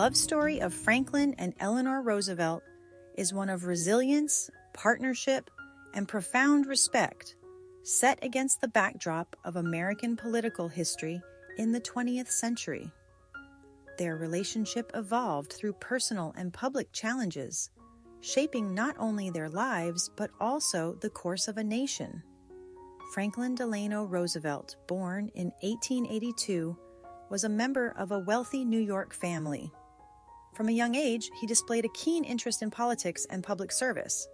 love story of Franklin and Eleanor Roosevelt is one of resilience, partnership, and profound respect, set against the backdrop of American political history in the 20th century. Their relationship evolved through personal and public challenges, shaping not only their lives but also the course of a nation. Franklin Delano Roosevelt, born in 1882, was a member of a wealthy New York family. From a young age, he displayed a keen interest in politics and public service.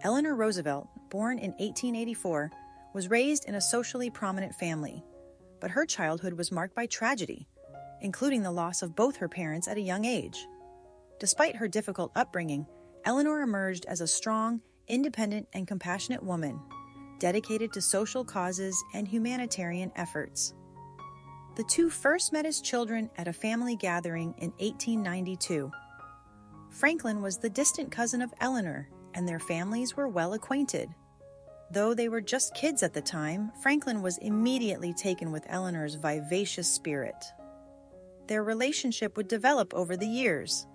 Eleanor Roosevelt, born in 1884, was raised in a socially prominent family, but her childhood was marked by tragedy, including the loss of both her parents at a young age. Despite her difficult upbringing, Eleanor emerged as a strong, independent, and compassionate woman, dedicated to social causes and humanitarian efforts. The two first met as children at a family gathering in 1892. Franklin was the distant cousin of Eleanor, and their families were well acquainted. Though they were just kids at the time, Franklin was immediately taken with Eleanor's vivacious spirit. Their relationship would develop over the years,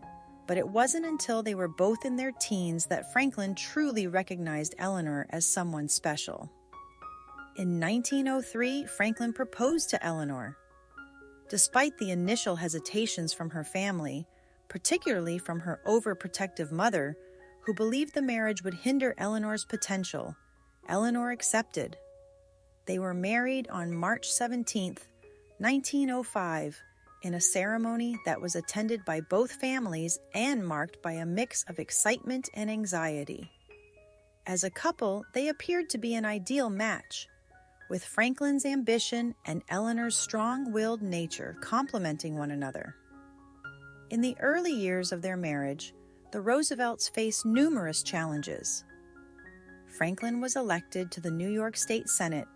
but it wasn't until they were both in their teens that Franklin truly recognized Eleanor as someone special. In 1903, Franklin proposed to Eleanor. Despite the initial hesitations from her family, particularly from her overprotective mother, who believed the marriage would hinder Eleanor's potential, Eleanor accepted. They were married on March 17, 1905, in a ceremony that was attended by both families and marked by a mix of excitement and anxiety. As a couple, they appeared to be an ideal match, with Franklin's ambition and Eleanor's strong-willed nature complementing one another. In the early years of their marriage, the Roosevelts faced numerous challenges. Franklin was elected to the New York State Senate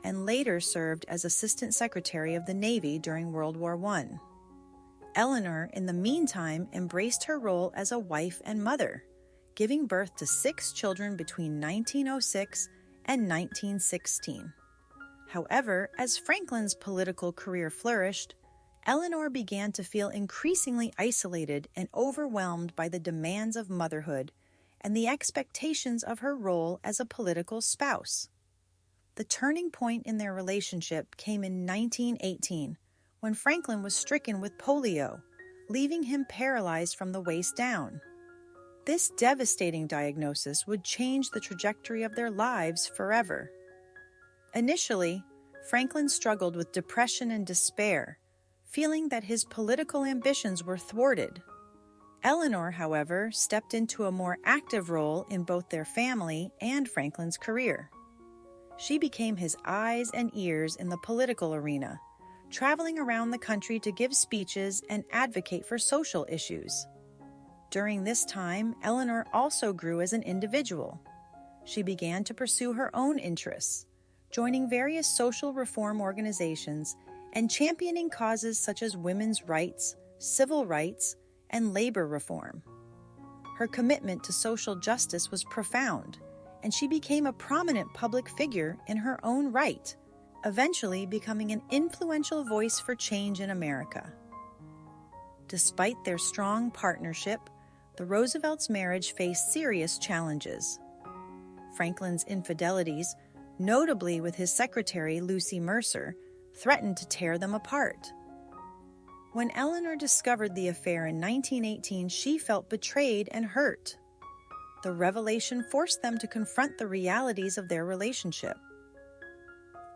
and later served as Assistant Secretary of the Navy during World War I. Eleanor, in the meantime, embraced her role as a wife and mother, giving birth to 6 children between 1906 and 1916. However, as Franklin's political career flourished, Eleanor began to feel increasingly isolated and overwhelmed by the demands of motherhood and the expectations of her role as a political spouse. The turning point in their relationship came in 1918, when Franklin was stricken with polio, leaving him paralyzed from the waist down. This devastating diagnosis would change the trajectory of their lives forever. Initially, Franklin struggled with depression and despair, feeling that his political ambitions were thwarted. Eleanor, however, stepped into a more active role in both their family and Franklin's career. She became his eyes and ears in the political arena, traveling around the country to give speeches and advocate for social issues. During this time, Eleanor also grew as an individual. She began to pursue her own interests, joining various social reform organizations and championing causes such as women's rights, civil rights, and labor reform. Her commitment to social justice was profound, and she became a prominent public figure in her own right, eventually becoming an influential voice for change in America. Despite their strong partnership, the Roosevelts' marriage faced serious challenges. Franklin's infidelities, notably with his secretary Lucy Mercer, threatened to tear them apart. When Eleanor discovered the affair in 1918, she felt betrayed and hurt. The revelation forced them to confront the realities of their relationship.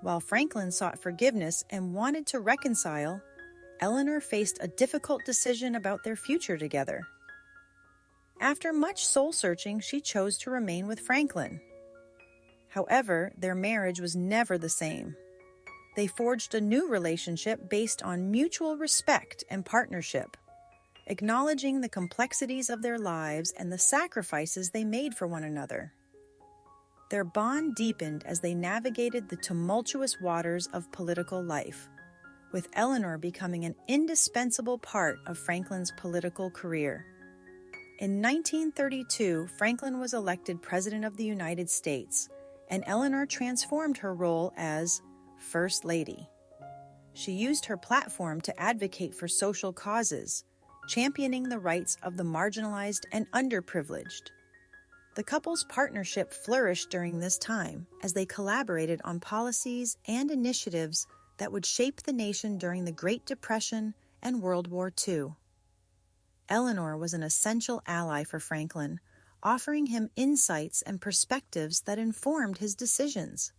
While Franklin sought forgiveness and wanted to reconcile, Eleanor faced a difficult decision about their future together. After much soul-searching, she chose to remain with Franklin. However, their marriage was never the same. They forged a new relationship based on mutual respect and partnership, acknowledging the complexities of their lives and the sacrifices they made for one another. Their bond deepened as they navigated the tumultuous waters of political life, with Eleanor becoming an indispensable part of Franklin's political career. In 1932, Franklin was elected President of the United States, and Eleanor transformed her role as First Lady. She used her platform to advocate for social causes, championing the rights of the marginalized and underprivileged. The couple's partnership flourished during this time as they collaborated on policies and initiatives that would shape the nation during the Great Depression and World War II. Eleanor was an essential ally for Franklin, offering him insights and perspectives that informed his decisions.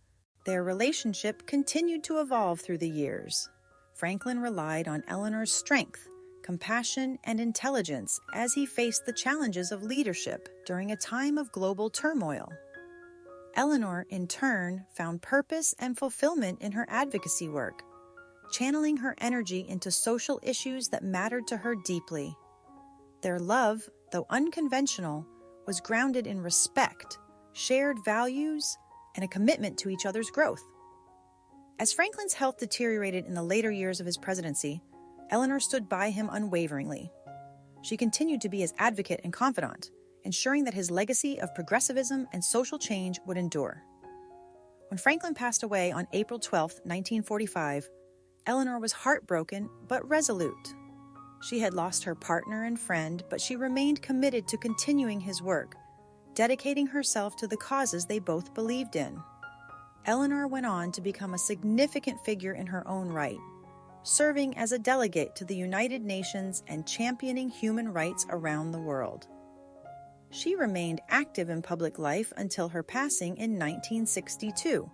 Their relationship continued to evolve through the years. Franklin relied on Eleanor's strength, compassion, and intelligence as he faced the challenges of leadership during a time of global turmoil. Eleanor, in turn, found purpose and fulfillment in her advocacy work, channeling her energy into social issues that mattered to her deeply. Their love, though unconventional, was grounded in respect, shared values, and a commitment to each other's growth. As Franklin's health deteriorated in the later years of his presidency, Eleanor stood by him unwaveringly. She continued to be his advocate and confidant, ensuring that his legacy of progressivism and social change would endure. When Franklin passed away on April 12, 1945, Eleanor was heartbroken but resolute. She had lost her partner and friend, but she remained committed to continuing his work, dedicating herself to the causes they both believed in. Eleanor went on to become a significant figure in her own right, serving as a delegate to the United Nations and championing human rights around the world. She remained active in public life until her passing in 1962,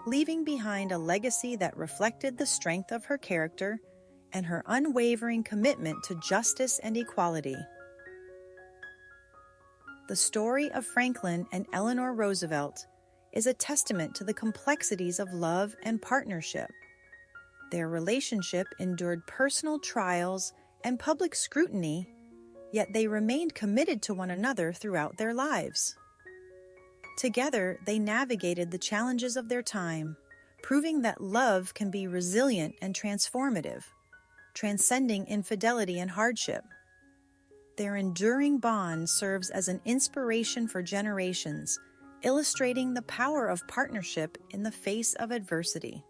leaving behind a legacy that reflected the strength of her character and her unwavering commitment to justice and equality. The story of Franklin and Eleanor Roosevelt is a testament to the complexities of love and partnership. Their relationship endured personal trials and public scrutiny, yet they remained committed to one another throughout their lives. Together, they navigated the challenges of their time, proving that love can be resilient and transformative, transcending infidelity and hardship. Their enduring bond serves as an inspiration for generations, illustrating the power of partnership in the face of adversity.